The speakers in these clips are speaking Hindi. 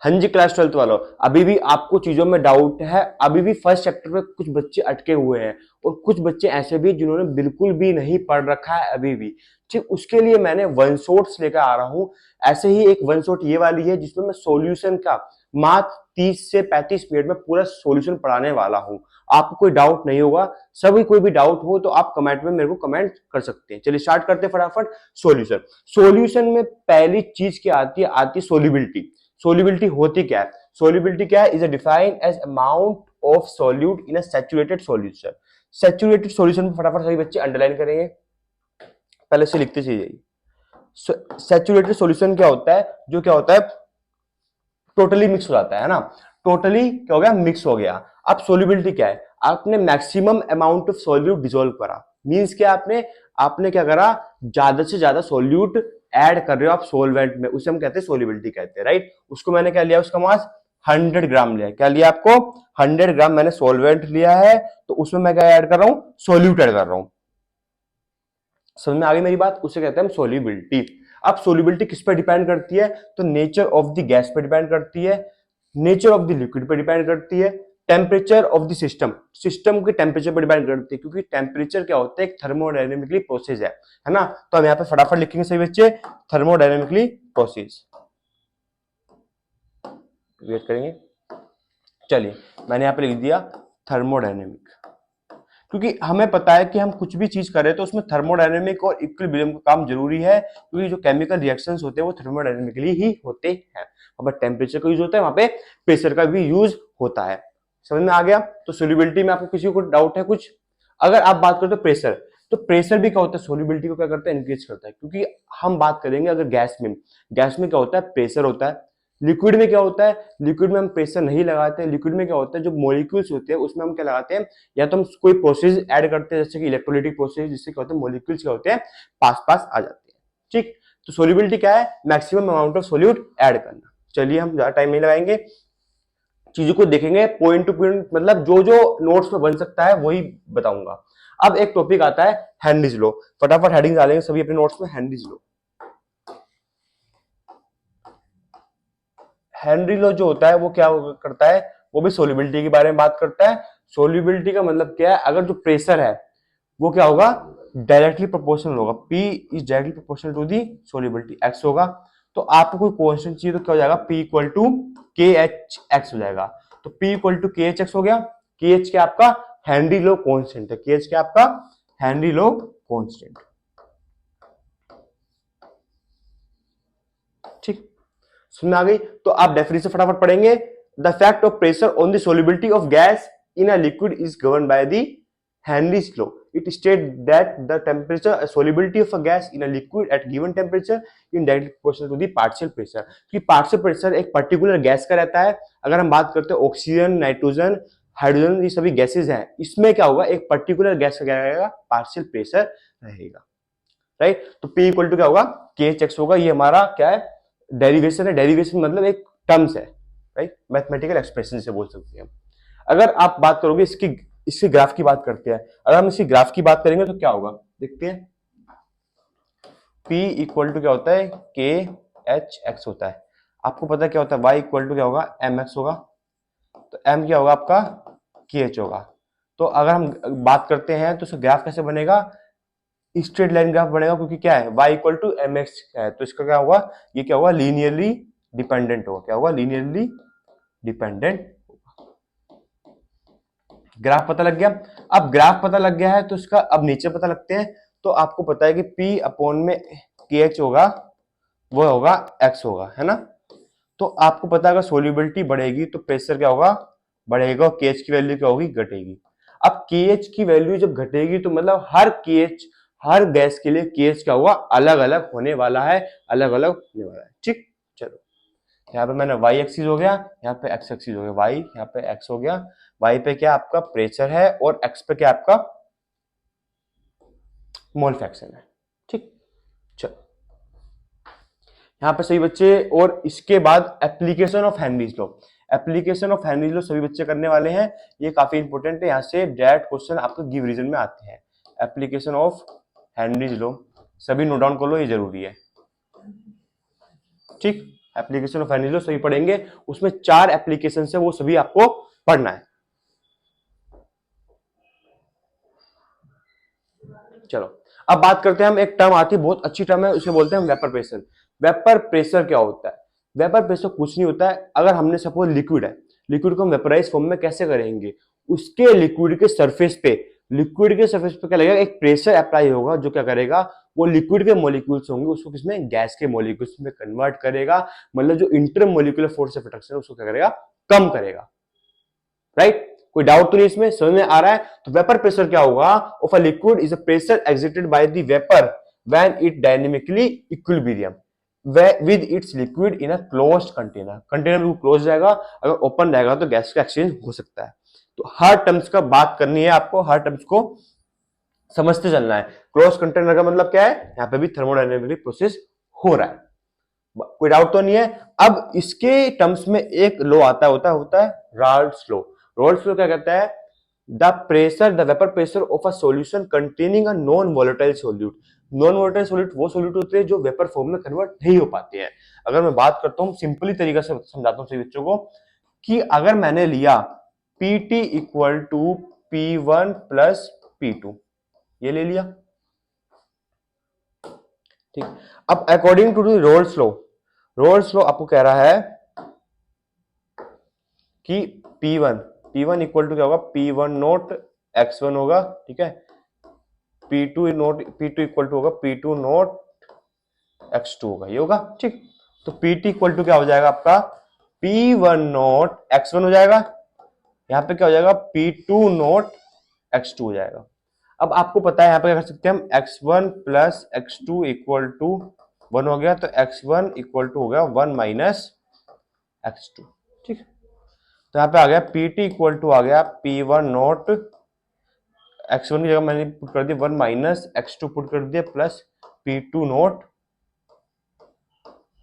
हाँ जी क्लास 12th वालों, अभी भी आपको चीजों में डाउट है, अभी भी फर्स्ट चैप्टर में कुछ बच्चे अटके हुए हैं और कुछ बच्चे ऐसे भी जिन्होंने बिल्कुल भी नहीं पढ़ रखा है अभी भी। ठीक, उसके लिए मैंने वन शॉट्स लेकर आ रहा हूं। ऐसे ही एक वन शॉट ये वाली है जिसमें मैं सॉल्यूशन का मात्र 30 से 35 मिनट में पूरा सॉल्यूशन पढ़ाने वाला हूं। आपको कोई डाउट नहीं होगा, सभी कोई भी डाउट हो तो आप कमेंट में मेरे को कमेंट कर सकते हैं। चलिए स्टार्ट करते हैं फटाफट। सॉल्यूशन, सॉल्यूशन में पहली चीज क्या आती है? आती है सोल्यूबिलिटी। सोल्यूबिलिटी होती क्या है? सोल्यूबिलिटी क्या है? Is defined as amount of solute in a saturated solution. Saturated solution में फटाफट सभी बच्चे अंडरलाइन करेंगे, पहले से लिखते चलिए। सैचुरेटेड सॉल्यूशन क्या होता है? जो क्या होता है, टोटली मिक्स हो जाता है ना, टोटली क्या हो गया? मिक्स हो गया। अब सोल्यूबिलिटी क्या है? आपने maximum amount of solute dissolve करा, मींस क्या? आपने आपने क्या करा? ज्यादा से ज्यादा सॉल्यूट ऐड कर रहे हो आप सोलवेंट में, उसे हम कहते हैं सोल्यूबिलिटी कहते हैं, राइट। उसको मैंने क्या लिया? उसका मास 100 ग्राम लिया। क्या लिया आपको? 100 ग्राम मैंने सोलवेंट लिया है, तो उसमें मैं क्या ऐड कर रहा हूं? सोल्यूट ऐड कर रहा हूं। समझ में आ गई मेरी बात? उसे कहते हैं हम सोल्यूबिलिटी। अब सोल्यूबिलिटी किस पर डिपेंड करती है? तो नेचर ऑफ द गैस पर डिपेंड करती है, नेचर ऑफ द लिक्विड पर डिपेंड करती है, temperature of the system, system के टेम्परेचर पर डिपेंड करती है, क्योंकि टेम्परेचर क्या होता है? एक थर्मोडायनेमिकली प्रोसेस है ना। तो हम यहाँ पे फटाफट लिखेंगे सही बच्चे, थर्मोडायनेमिकली प्रोसेस। वेट करेंगे, चलिए मैंने यहाँ पे लिख दिया थर्मोडायनेमिक, क्योंकि हमें पता है कि हम कुछ भी चीज करें तो उसमें थर्मोडायनेमिक और इक्विलिब्रियम का काम जरूरी है, क्योंकि जो केमिकल रिएक्शंस होते हैं वो थर्मोडायनेमिकली ही होते हैं। वहां पर टेम्परेचर का यूज होता है, वहां पे प्रेशर का भी यूज होता है। समझ में आ गया? तो सोल्यूबिलिटी में आपको किसी को डाउट है कुछ? अगर आप बात करते हो प्रेशर, तो प्रेशर भी क्या होता है? सोल्यूबिलिटी को क्या करता है? इंक्रीज करता है, क्योंकि हम बात करेंगे अगर गैस में, गैस में क्या होता है? प्रेशर होता है। लिक्विड में क्या होता है? लिक्विड में हम प्रेशर नहीं लगाते। लिक्विड में क्या होता है? जो मॉलिक्यूल्स होते हैं उसमें हम क्या लगाते हैं? या तो हम कोई प्रोसेस ऐड करते हैं, जैसे कि इलेक्ट्रोलाइटिक प्रोसेस, जिससे क्या होता है? मॉलिक्यूल्स क्या होते हैं? पास पास आ जाते हैं। ठीक, तो सोल्यूबिलिटी क्या है? Maximum amount of solute add करना। चलिए हम ज्यादा टाइम नहीं लगाएंगे, चीजों को देखेंगे पॉइंट टू पॉइंट, मतलब जो जो नोट्स में बन सकता है वही बताऊंगा। अब एक टॉपिक आता है हेनरीज लॉ। फटाफट हेडिंग डालेंगे सभी अपने नोट्स में। हेनरीज लॉ, हेनरी लॉ जो होता है वो क्या करता है? वो भी सोल्यूबिलिटी के बारे में बात करता है। सोल्यूबिलिटी का मतलब क्या है? अगर जो प्रेशर है वो क्या होगा? डायरेक्टली प्रोपोर्शनल होगा, P is directly proportional to the solubility, X होगा। तो आपको कोई क्वेश्चन चाहिए तो क्या हो जाएगा? P इक्वल टू के एच एक्स हो जाएगा। तो P इक्वल टू के एच एक्स हो गया। के एच क्या आपका? हेनरी लॉ कॉन्स्टेंट है। के एच क्या आपका? Henry law constant. ठीक, समझ में आ गई? तो आप डेफिनेशन फटाफट पढ़ेंगे। The fact of pressure on the solubility of gas in a liquid is govern by the Henry's law. It states that the temperature solubility of a gas in a liquid at given temperature in direct proportional to the partial pressure. कि partial pressure एक particular गैस का रहता है। अगर हम बात करते हैं ऑक्सीजन, नाइट्रोजन, हाइड्रोजन, ये सभी गैसेज हैं, इसमें क्या होगा? एक पर्टिकुलर गैस का क्या रहेगा? पार्शियल प्रेशर रहेगा, राइट। तो P इक्वल टू क्या होगा? KHX होगा। ये हमारा क्या है? डेरिवेशन है। डेरिवेशन मतलब एक टर्म्स है, राइट, मैथमेटिकल एक्सप्रेशन से बोल सकते हैं। अगर आप बात करोगे इसकी, इसके ग्राफ की बात करते हैं, अगर हम इसकी ग्राफ की बात करेंगे तो क्या होगा? देखते हैं। P इक्वल टू क्या होता है? KHX होता है। आपको पता है क्या होता है? Y इक्वल टू क्या होगा? MX होगा। तो M क्या होगा आपका? KH होगा। तो अगर हम बात करते हैं तो इसका ग्राफ कैसे बनेगा? स्ट्रेट लाइन ग्राफ बनेगा, क्योंकि क्या है? y equal to M X है, तो इसका क्या होगा? ये क्या होगा? लीनियरली डिपेंडेंट होगा। क्या होगा? Linearly dependent. ग्राफ पता लग गया। अब ग्राफ पता लग गया है तो इसका अब नेचर पता लगते हैं। तो आपको पता है कि P अपॉन में KH होगा, वो होगा X होगा, है ना। तो आपको पता है अगर सोल्यूबिलिटी बढ़ेगी तो प्रेशर क्या होगा? बढ़ेगा, और KH की वैल्यू क्या होगी? घटेगी। अब KH की वैल्यू जब घटेगी तो मतलब हर KH, हर गैस के लिए KH क्या होगा? अलग अलग होने वाला है, अलग अलग होने वाला है। ठीक, चलो यहाँ पे मैंने y एक्सिस हो गया, यहाँ पे x एक्सिस हो गया, y यहाँ पे x हो गया। y पे क्या आपका प्रेशर है और x पे क्या आपका मोल फ्रैक्शन है। ठीक, चलो यहाँ पे सभी बच्चे, और इसके बाद application of Henry's law. Application of Henry's law सभी बच्चे करने वाले हैं, ये काफी इंपॉर्टेंट है। यहाँ से डायरेक्ट क्वेश्चन आपको गिव रीजन में आते हैं। एप्लीकेशन ऑफ हेनरीज लॉ सभी नोट डाउन कर लो, ये जरूरी है। ठीक, एप्लीकेशन ऑफ एनी लॉ सभी पढ़ेंगे, उसमें 4 एप्लीकेशन है वो सभी आपको पढ़ना है। चलो अब बात करते हैं हम, एक टर्म आती है बहुत अच्छी टर्म है, उसे बोलते हैं वेपर प्रेशर। वेपर प्रेशर क्या होता है? वेपर प्रेशर कुछ नहीं होता है, अगर हमने सपोज लिक्विड है, लिक्विड को हम वेपराइज फॉर्म में कैसे करेंगे, उसके लिक्विड के सरफेस पे, लिक्विड के सरफेस पे क्या लगेगा, एक प्रेशर अप्लाई होगा जो क्या करेगा, वो लिक्विड के मॉलिक्यूल्स होंगे उसको किसमें, गैस के मॉलिक्यूल्स में कन्वर्ट करेगा, मतलब जो inter molecular force of attraction है उसको क्या करेगा, कम करेगा। राइट? कोई डाउट तो नहीं इसमें, समझ में आ रहा है? तो वेपर प्रेशर क्या होगा, of a liquid is a pressure exerted by the vapour when it dynamically equilibrium with its liquid in a closed container. Container बिल्कुल क्लोज रहेगा, अगर ओपन रहेगा तो गैस का एक्सचेंज हो सकता है। तो हर टर्म्स का बात करनी है आपको, हर टर्म्स को समझते चलना है। क्लोज कंटेनर का मतलब क्या है, यहां पे भी थर्मोडायनेमिक प्रोसेस हो रहा है, कोई डाउट तो नहीं है। अब इसके टर्म्स में एक लॉ आता होता है राल्स लॉ। राल्स लॉ क्या कहता है, the pressure, the vapour pressure of a solution containing a non volatile solute. Non volatile solute वो सॉल्यूट होते हैं जो वेपर फॉर्म में कन्वर्ट नहीं हो पाते हैं। अगर मैं बात करता हूं सिंपली तरीका से समझाता हूं सभी बच्चों को, कि अगर मैंने लिया Pt equal to P1 plus P2, ये ले लिया, ठीक। अब according to Raoult's law, Raoult's law आपको कह रहा है कि P1 इक्वल टू क्या होगा, P1 नोट x1 होगा, ठीक है, P2 इक्वल टू होगा P2 नोट x2 होगा, ये होगा, ठीक। तो Pt इक्वल टू क्या हो जाएगा आपका, P1 नोट x1 हो जाएगा, यहां पे क्या हो जाएगा, P2 नोट x2 हो जाएगा। अब आपको पता है यहां पे क्या कर सकते हैं हम, x1 plus x2 equal to 1 हो गया, तो x1 इक्वल टू हो गया 1 माइनस x2, ठीक। तो यहां पे आ गया Pt इक्वल टू आ गया P1 नोट x1 की जगह मैंने पुट कर दिया 1 माइनस x2 पुट कर दिया, प्लस P2 नोट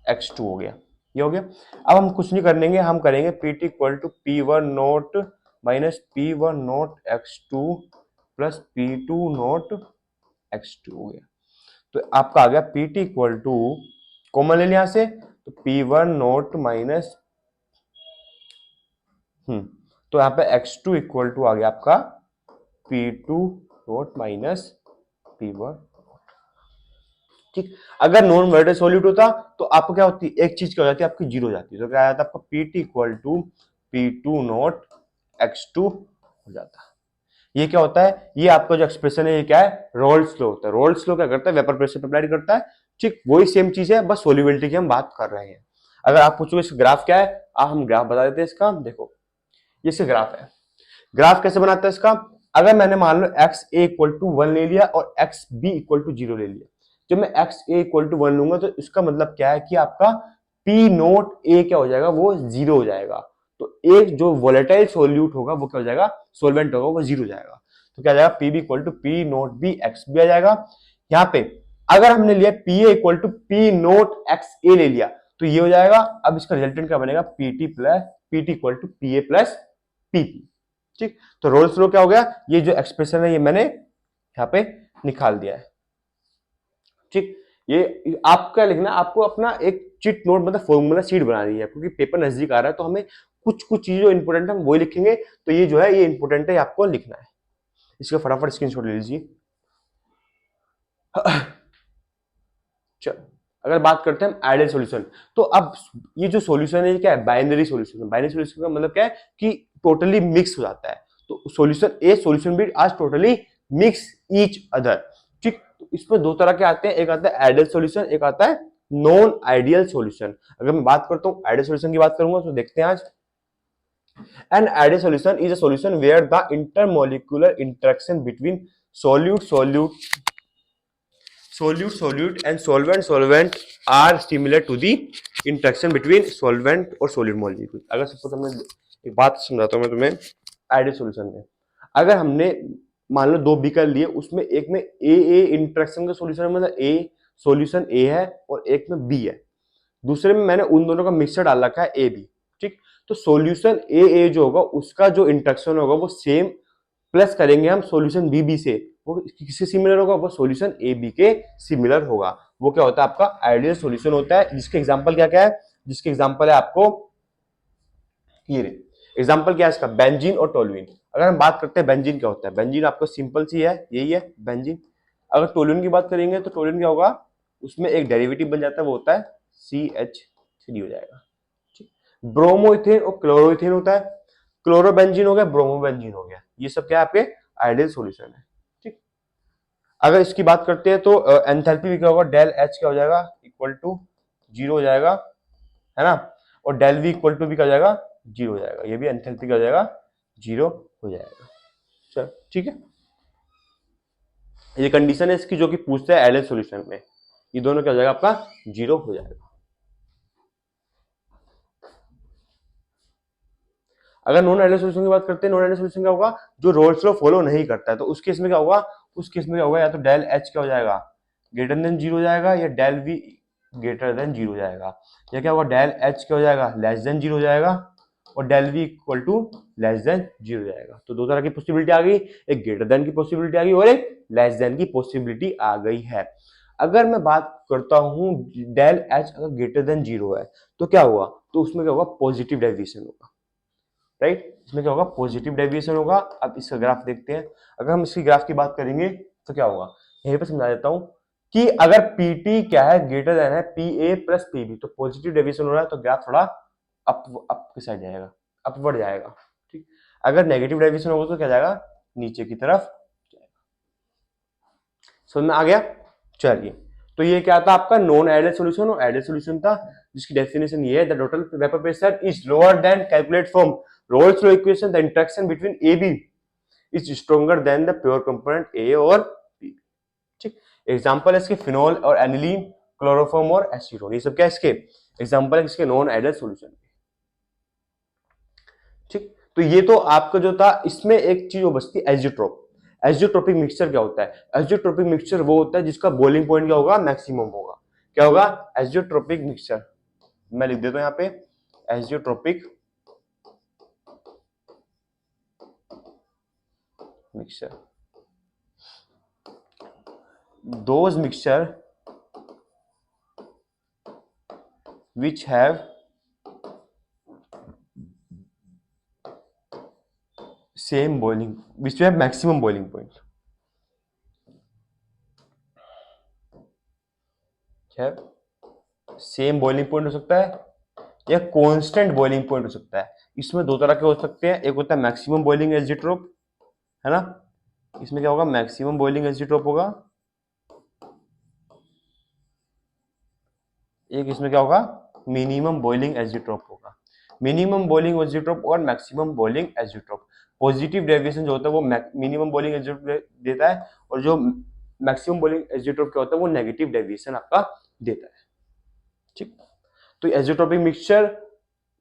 x2 हो गया, ये हो गया। अब हम कुछ नहीं करेंगे, हम करेंगे Pt equal to P1 naught minus P1 naught x2 plus P2 naught x2 हो गया। तो आपका आ गया Pt इक्वल टू, कॉमन ले लिया यहां से, तो P1 नोट माइनस तो यहां पे x2 इक्वल टू आ गया आपका P2 नोट माइनस P1, ठीक। अगर नॉन वोलेटाइल सॉल्यूट होता तो आपको क्या होती, एक चीज क्या हो जाती है, आपकी जीरो हो जाती है, तो क्या आ जाता आपका Pt equal to P2 naught x2 हो जाता। ये क्या होता है, ये आपका जो एक्सप्रेशन है ये क्या है, रोल्स लॉ होता है। रोल्स लॉ क्या करता है, वेपर प्रेशर पे अप्लाई करता है, ठीक। वही सेम चीज है, बस सोल्यूबिलिटी की हम बात कर रहे हैं। अगर आप पूछोगे इसका ग्राफ क्या है, हम ग्राफ बता देते हैं इसका, देखो ये इसका ग्राफ है। ग्राफ कैसे बनाता है इसका, अगर मैंने मान लो एक्स ए इक्वल टू 1 ले लिया और एक्स बी इक्वल टू 0 ले लिया, जब मैं एक्स ए इक्वल टू 1 लूंगा तो इसका मतलब क्या है कि आपका पी नोट ए क्या हो जाएगा, वो 0 हो जाएगा। तो एक जो वोलेटाइल सोल्यूट होगा वो क्या हो जाएगा, सोलवेंट होगा, वो 0 हो जाएगा। तो क्या जाएगा, P B equal to P naught B X B आ जाएगा। यहाँ पे अगर हमने लिया P A equal to P naught X A ले लिया तो ये हो जाएगा। अब इसका रिजल्टेंट क्या बनेगा, PT plus PT equal to P A plus PP, ठीक। तो रोल्स लॉ क्या हो गया, ये जो एक्सप्रेशन है ये मैंने यहाँ पे निकाल दिया है, ठीक। ये आपका लिखना, आपको अपना एक चिट नोट मतलब फॉर्मूला शीट बनानी है, क्योंकि पेपर नजदीक आ रहा है तो हमें कुछ कुछ चीजें इंपोर्टेंट है हम वही लिखेंगे। तो ये जो है ये इंपोर्टेंट है, आपको लिखना है, इसका फटाफट स्क्रीनशॉट ले लीजिए। चलो अगर बात करते हैं हम आइडियल सॉल्यूशन, तो अब ये जो सॉल्यूशन है ये क्या है, बाइनरी सॉल्यूशन है। बाइनरी सॉल्यूशन का मतलब क्या है कि टोटली मिक्स हो जाता है। तो सॉल्यूशन ए सॉल्यूशन बी आज टोटली मिक्स ईच अदर, ठीक। तो इसमें दो तरह के आते हैं, एक आता है आइडियल सॉल्यूशन, एक आता है नॉन आइडियल सॉल्यूशन। अगर मैं बात करता हूँ आइडियल सॉल्यूशन की बात करूंगा तो देखते हैं आज, an ideal solution is a solution where the intermolecular interaction between solute and solvent are similar to the interaction between solvent और solid molecule। अगर सपोज हमने एक बात समझाता हूं मैं तुम्हें, आइडियल सॉल्यूशन में अगर हमने मान लो 2 बीकर लिए, उसमें एक में ए इंटरेक्शन का सॉल्यूशन मतलब ए सॉल्यूशन ए है और एक में बी है, दूसरे में मैंने उन दोनों का मिक्सचर डाल रखा है ए बी, ठीक। तो सॉल्यूशन ए जो होगा उसका जो इंटरेक्शन होगा वो सेम प्लस करेंगे हम सॉल्यूशन बी बी से, वो किससे सिमिलर होगा, वो सॉल्यूशन ए बी के सिमिलर होगा। वो क्या होता है आपका आइडियल सॉल्यूशन होता है, जिसके एग्जांपल क्या क्या है, जिसके एग्जाम्पल है आपको ये रहे। एग्जाम्पल क्या है इसका, बेंजीन और टोलुइन। अगर हम बात करते हैं बेंजीन क्या होता है, बेंजीन आपको सिंपल सी है, यही है बेंजीन। अगर टोलुइन की बात करेंगे तो टोलुइन क्या होगा, उसमें एक डेरिवेटिव बन जाता है, वो होता है CH3 हो जाएगा। ब्रोमो इथेन और क्लोरो इथेन होता है, क्लोरोबेंजीन हो गया, ब्रोमोबेंजीन हो गया, ये सब क्या है आपके आइडियल सॉल्यूशन है। ठीक, अगर इसकी बात करते हैं तो एंथैल्पी भी क्या होगा, डेल एच क्या हो जाएगा, इक्वल टू 0 हो जाएगा, है ना, और डेल वी इक्वल टू भी क्या हो जाएगा, 0 हो जाएगा, ये भी एंथैल्पी क्या हो जाएगा, 0 हो जाएगा। चल ठीक है, ये कंडीशन है इसकी जो कि पूछते हैं आइडियल सॉल्यूशन में, ये दोनों क्या हो जाएगा आपका 0 हो जाएगा। अगर नॉन आइडियल सॉल्यूशन की बात करते हैं, नॉन आइडियल सॉल्यूशन क्या होगा, जो रोल्स लॉ फॉलो नहीं करता है, तो उस केस में क्या होगा, उस केस में क्या होगा, या तो डेल एच क्या हो जाएगा, ग्रेटर देन 0 हो जाएगा, या डेल वी ग्रेटर देन 0 हो जाएगा, या क्या होगा, डेल एच क्या हो जाएगा, लेस देन 0 हो जाएगा, और del V equal to less than 0 हो जाएगा। तो दो तरह की पॉसिबिलिटी आ गई, एक ग्रेटर देन की पॉसिबिलिटी आ गई और एक लेस देन की पॉसिबिलिटी आ गई है। अगर मैं बात करता हूं डेल एच अगर ग्रेटर देन 0 है तो क्या हुआ, तो उसमें क्या होगा, पॉजिटिव डेविएशन होगा, राइट, इसमें क्या होगा, पॉजिटिव डेविएशन होगा। अब इसका ग्राफ देखते हैं, अगर हम इसकी ग्राफ की बात करेंगे तो क्या होगा, यहीं पे समझा देता हूं कि अगर पीटी क्या है, ग्रेटर देन है पीए प्लस पीबी, तो पॉजिटिव डेविएशन हो रहा है, तो ग्राफ थोड़ा अप की साइड जाएगा, अपवर्ड जाएगा। ठीक, अगर नेगेटिव डेविएशन होगा तो क्या जाएगा, नीचे की तरफ जाएगा। समझ में आ गया, चलिए, तो ये क्या था आपका नॉन आइडियल सॉल्यूशन और आइडियल सॉल्यूशन था, जिसकी डेफिनेशन ये है, the total vapour pressure is lower than calculate from Raoult's law equation, the interaction between A B is stronger than the pure component A और बी। ठीक, एग्जांपल है इसके फिनोल और एनिलीन, क्लोरोफॉर्म और एसीटोन, ये सब क्या है इसके एग्जांपल है इसके नॉन आइडियल सॉल्यूशन। ठीक, तो ये तो आपका जो था, इसमें एक चीज वो बचती है एजियोट्रोप। एजियोट्रोपिक मिक्सचर क्या होता है, एजियोट्रोपिक मिक्सचर वो होता है जिसका बॉइलिंग पॉइंट क्या होगा, मैक्सिमम होगा। क्या होगा, एजियोट्रोपिक मिक्सचर, मैं लिख देता हूं यहाँ पे, एजियोट्रोपिक mixture, those mixture which have same boiling, which have maximum boiling point, have same boiling point हो सकता है या कांस्टेंट बॉइलिंग पॉइंट हो सकता है। इसमें दो तरह के हो सकते हैं, एक होता है मैक्सिमम बॉइलिंग एजियोट्रोप, है ना, इसमें क्या होगा, मैक्सिमम बॉइलिंग एजियोट्रोप होगा, एक इसमें क्या होगा, मिनिमम बॉइलिंग एजियोट्रोप होगा। मिनिमम बॉइलिंग एजियोट्रोप और maximum boiling azeotrope, positive deviation जो होता है वो मिनिमम बॉइलिंग एजियोट्रोप देता है, और जो मैक्सिमम बॉइलिंग एजियोट्रोप क्या होता है वो नेगेटिव डेविएशन आपका देता है। ठीक, तो एजियोट्रोपिक मिक्सचर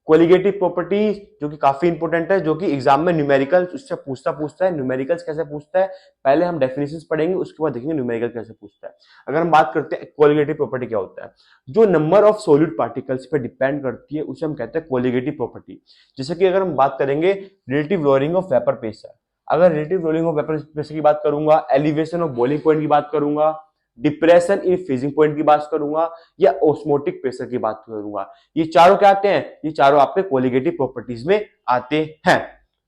कोलिगेटिव प्रॉपर्टी जो कि काफी इंपॉर्टेंट है, जो कि एग्जाम में न्यूमेरिकल उससे पूछता है। न्यूमेरिकल्स कैसे पूछता है, पहले हम डेफिनेशंस पढ़ेंगे, उसके बाद देखेंगे न्यूमेरिकल कैसे पूछता है। अगर हम बात करते हैं कोलिगेटिव प्रॉपर्टी क्या होता है, जो नंबर ऑफ सॉलिड पार्टिकल्स पे डिपेंड करती है उसे हम कहते हैं कोलिगेटिव प्रॉपर्टी। जैसे कि अगर हम बात करेंगे relative lowering of vapour pressure, अगर relative lowering of vapour pressure की बात करूंगा, एलिवेशन ऑफ बॉइलिंग पॉइंट की बात करूंगा, डिप्रेशन इन फ्रीजिंग पॉइंट की बात करूंगा, या ऑस्मोटिक प्रेशर की बात करूंगा, ये चारों क्या आते हैं, ये चारों आपके कोलिगेटिव प्रॉपर्टीज में आते हैं।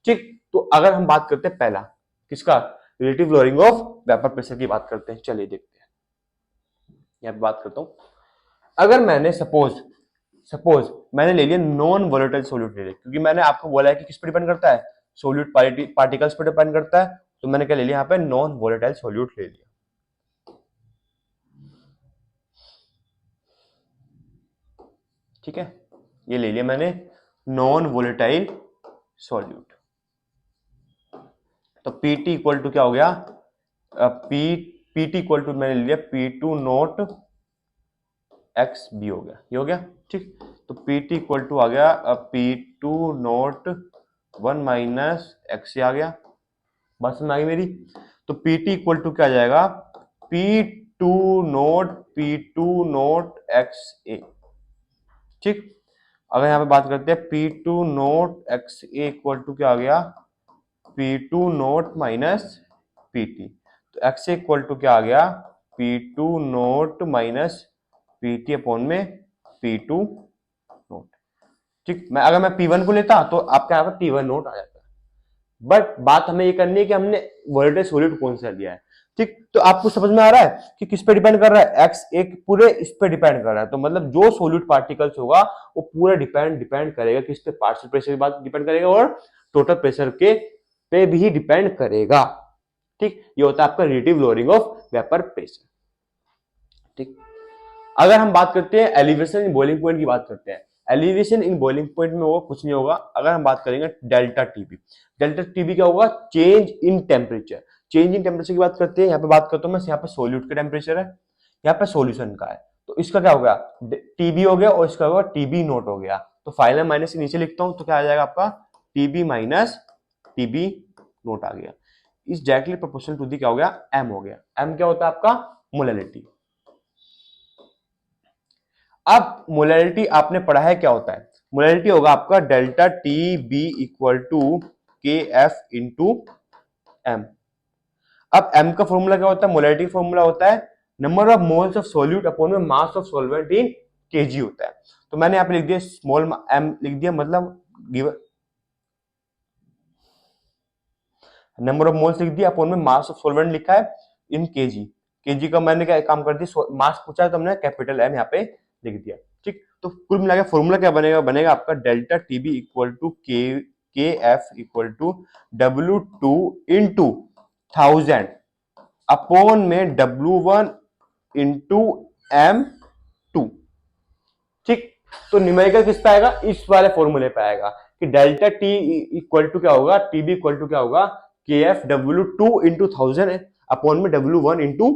ठीक, तो अगर हम बात करते हैं पहला किसका, relative lowering of vapour pressure की बात करते हैं, चलिए देखते हैं। यहां पे बात करता हूं, अगर मैंने सपोज मैंने ले लिया नॉन वोलेटाइल सॉल्यूट ले लिया, क्योंकि मैंने आपको बोला है कि किस पर डिपेंड करता है, सॉल्यूट पार्टिकल्स पर डिपेंड करता है, तो मैंने क्या ले लिया, यहाँ पे नॉन वोलेटाइल सॉल्यूट ले लिया। ठीक है, ये ले लिया मैंने नॉन वोलेटाइल सॉल्यूट, तो पीटी इक्वल टू क्या हो गया, पीटी इक्वल टू मैंने लिया P2 नोट एक्स बी हो गया, ये हो गया। ठीक, तो पीटी इक्वल टू आ गया P2 नोट 1 माइनस एक्स आ गया, बात समझ आ गई मेरी। तो पीटी इक्वल टू क्या आ जाएगा, P2 नोट एक्स ए। ठीक, अगर यहाँ पे बात करते हैं P2 naught X A equal to क्या आ गया, P2 नोट माइनस Pt, तो x इक्वल टू क्या आ गया, P2 naught minus Pt upon में P2 नोट। ठीक, मैं अगर मैं P1 को लेता तो आपका यहाँ पे P1 नोट आ जाता। बट बात हमें ये करनी है कि हमने वोलेटाइल सॉलिड कौन सा लिया है। ठीक, तो आपको समझ में आ रहा है कि किस पे डिपेंड कर रहा है, एक्स एक पूरे इस पे डिपेंड कर रहा है। तो मतलब जो सॉलिड पार्टिकल्स होगा वो पूरा डिपेंड करेगा किस पे, पार्शियल प्रेशर की बात डिपेंड करेगा और टोटल प्रेशर के पे भी डिपेंड करेगा। ठीक, ये होता है आपका relative lowering of vapour pressure. ठीक, अगर हम बात करते हैं एलिवेशन इन बॉइलिंग पॉइंट की बात करते हैं, एलिवेशन इन बॉइलिंग पॉइंट में होगा कुछ नहीं होगा। अगर हम बात करेंगे डेल्टा टीबी, डेल्टा टीबी क्या होगा, change in temperature. Change in temperature की बात करते हैं, यहाँ पे बात करता हूं मैं, यहाँ पे सोल्यूट का टेम्परेचर है, यहाँ पे सोल्यूशन का है, तो इसका क्या हो गया, टीबी हो गया और इसका होगा टीबी नोट हो गया। तो फाइनल माइनस के नीचे लिखता हूं तो क्या आ जाएगा आपका, टीबी माइनस टीबी नोट आ गया। इस डायरेक्टली प्रोपोर्शनल टू दी क्या हो गया, एम हो गया। एम क्या होता है आपका, मोलैलिटी। अब मोलैलिटी आपने पढ़ा है क्या होता है, मोलैलिटी होगा आपका delta T B equal to K F into M. अब एम का फॉर्मूला क्या होता है, मोलैलिटी फॉर्मूला होता है number of moles of solute upon में mass of solvent in KG होता है। तो मैंने यहाँ पे लिख दिया स्मॉल एम लिख दिया, मतलब गिवन नंबर ऑफ मोल्स लिख दिया अपॉन में मास ऑफ सॉल्वेंट लिखा है इन केजी। केजी का मैंने क्या काम कर दिया, मास पूछा है तो हमने कैपिटल एम यहाँ पे लिख दिया। ठीक, तो कुल मिला के फॉर्मूला क्या बनेगा, बनेगा आपका delta TB equal to K F equal to W2 into 1000 upon में W1 इंटू M2। ठीक, तो न्यूमेरिकल किस पे आएगा, इस वाले फॉर्मूले पे आएगा कि डेल्टा टी इक्वल टू क्या होगा, टीबी इक्वल टू क्या होगा, के एफ W2 इंटू 1000 अपॉन में W1 इंटू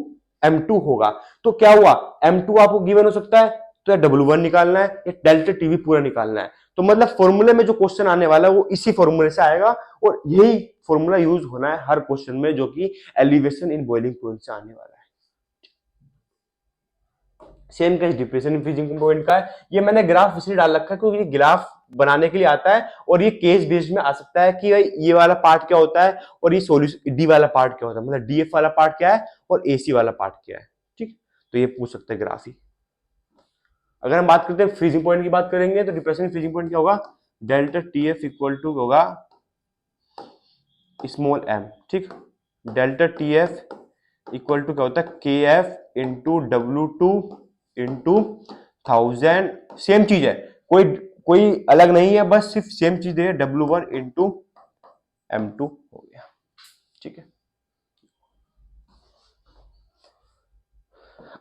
M2 होगा। तो क्या हुआ, M2 आपको गिवन हो सकता है तो W1 निकालना है या डेल्टा टीबी पूरा निकालना है। तो मतलब फॉर्मूले में जो क्वेश्चन आने वाला है वो इसी फॉर्मूले से आएगा और यही फॉर्मूला यूज होना है हर क्वेश्चन में जो कि एलिवेशन इन बॉइलिंग पॉइंट से आने वाला है। Same case depression in freezing point का है। ये मैंने ग्राफ इसलिए डाल रखा है क्योंकि ये ग्राफ बनाने के लिए आता है और ये केस बेस्ड में आ सकता है कि भाई ये वाला पार्ट क्या होता है और ये सोल्यूशन डी वाला पार्ट क्या होता है, मतलब डीएफ वाला पार्ट क्या है और एसी वाला पार्ट क्या है। ठीक, तो ये पूछ सकते हैं ग्राफ ही। अगर हम बात करते हैं फ्रीजिंग पॉइंट की बात करेंगे तो डिप्रेशन फ्रीजिंग पॉइंट क्या होगा, डेल्टा टीएफ इक्वल टू होगा स्मॉल एम। ठीक, डेल्टा टीएफ इक्वल टू क्या होता है, के F into W2 into 1000। Same चीज है, कोई कोई अलग नहीं है, बस सिर्फ सेम चीज है, W1 इंटू M2 हो गया। ठीक है,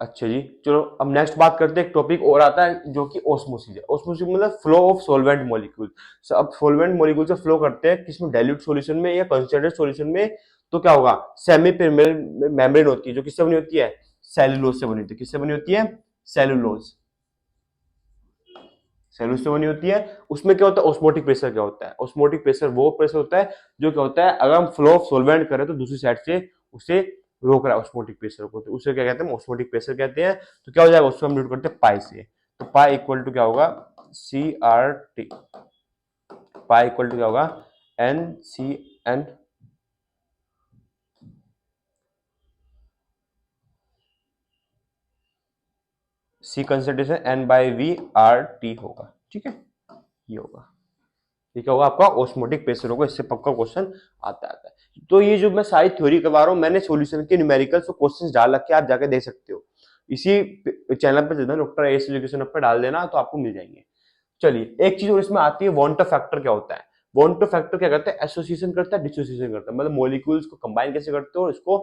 अच्छा जी, चलो अब नेक्स्ट बात करते हैं। एक टॉपिक और आता है जो कि ऑस्मोसिस है। ऑस्मोसिस मतलब फ्लो ऑफ सॉल्वेंट मॉलिक्यूल। अब सॉल्वेंट मॉलिक्यूल से फ्लो करते हैं किसमें, डाइल्यूट सॉल्यूशन में या कंसंट्रेटेड सॉल्यूशन में। तो क्या होगा, सेमी परमेबल मेम्ब्रेन होती है जो किससे बनी होती है, सेलुलोज से बनी होती है। किससे बनी होती है, सेलुलोज, सेलुलोज से बनी होती है। उसमें क्या होता है, ऑस्मोटिक प्रेशर क्या होता है, ऑस्मोटिक प्रेशर वो प्रेशर होता है जो क्या होता है अगर हम फ्लो ऑफ सॉल्वेंट करें तो दूसरी साइड से उसे रोक रहा है ऑस्मोटिक प्रेशर को, तो उसे क्या कहते हैं, ऑस्मोटिक प्रेशर कहते हैं। तो क्या हो जाएगा, उसको हम डिनोट करते हैं पाई से। तो पाई इक्वल टू क्या होगा, CRT। पाई इक्वल टू क्या होगा, NCN C कंसंट्रेशन N/V/RT होगा। ठीक है, ये होगा, ये क्या होगा आपका ऑस्मोटिक प्रेशर होगा। इससे पक्का क्वेश्चन आता है। तो ये जो मैं सारी थ्योरी करवा रहा हूँ, मैंने सॉल्यूशन के न्यूमेरिकल्स और क्वेश्चंस डाल रखे, आप जाके देख सकते हो। इसी चैनल पर डॉक्टर एस एजुकेशन पर डाल देना तो आपको मिल जाएंगे। चलिए, एक चीज और इसमें आती है, वॉन्ट ऑफ फैक्टर क्या होता है। वॉन्ट ऑफ फैक्टर क्या करता है, एसोसिएशन करता है, डिसोसिएशन करता है, मतलब मॉलिक्यूल्स को कंबाइन कैसे करते हो और इसको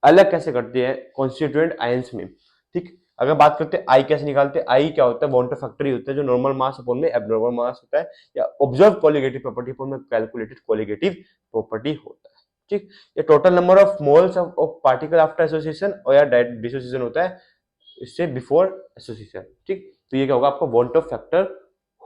अलग कैसे करते हैं कॉन्स्टिट्यूएंट आयंस में। ठीक, अगर बात करते हैं आई कैसे निकालते हैं, आई क्या होता है, वॉन्ट ऑफ फैक्टर ही होता है जो नॉर्मल मास अपॉन में एब्नॉर्मल मास होता है या ऑब्जर्व कोलिगेटिव प्रॉपर्टी अपॉन में कैलकुलेटेड कोलिगेटिव प्रॉपर्टी होता है। ठीक, ये total number of moles of particle after association और या डिसोसिएशन होता है इससे बिफोर एसोसिएशन। ठीक, तो ये क्या होगा आपका वॉन्ट ऑफ फैक्टर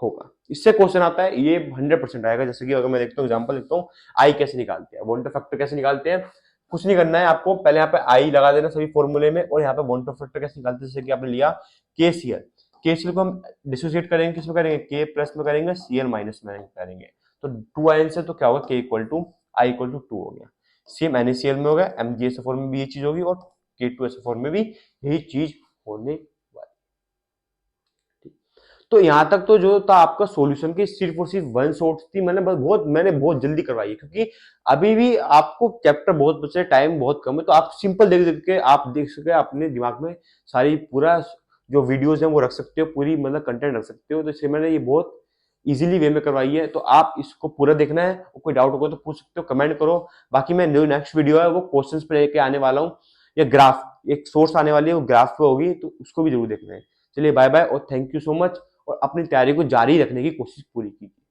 होगा। इससे क्वेश्चन आता है, ये 100% आएगा। जैसे कि अगर मैं देखता हूँ एग्जांपल लिखता हूँ, आई कैसे निकालते हैं, वॉन्ट ऑफ फैक्टर कैसे निकालते हैं। कुछ नहीं करना है आपको, पहले यहाँ पे आई लगा देना सभी फॉर्मूले में और यहाँ पे वॉन्ट ऑफ फैक्टर कैसे निकालते हैं, जैसे कि आपने लिया KCl। KCl को हम डिसोसिएट करेंगे, किसमें करेंगे, K प्लस में करेंगे, Cl माइनस में करेंगे। तो 2 आयन से तो क्या होगा, K equal to I equal to 2 हो गया। सेम NaCl में होगा, MgSO4 में भी यही चीज होगी और K2SO4 में भी यही चीज होने वाली। तो यहाँ तक तो जो था आपका सॉल्यूशन की सिर्फ और सिर्फ वन शॉट थी, मैंने बहुत जल्दी करवाई है, क्योंकि अभी भी आपको चैप्टर बहुत बचे हैं, टाइम बहुत कम है, तो आप सिंपल देख देख के आप देख सके अपने दिमाग में सारी पूरा जो वीडियोस हैं वो रख सकते हो, पूरी मतलब कंटेंट रख सकते हो। तो इसलिए मैंने ये बहुत इजीली वे में करवाई है, तो आप इसको पूरा देखना है और कोई डाउट होगा तो पूछ सकते हो, कमेंट करो। बाकी मैं जो नेक्स्ट वीडियो है वो क्वेश्चंस पे लेके आने वाला हूँ, या ग्राफ एक सोर्स आने वाली है, वो ग्राफ पे होगी, तो उसको भी जरूर देखना है। चलिए बाय बाय और थैंक यू सो मच, और अपनी तैयारी को जारी रखने की कोशिश पूरी कीजिए।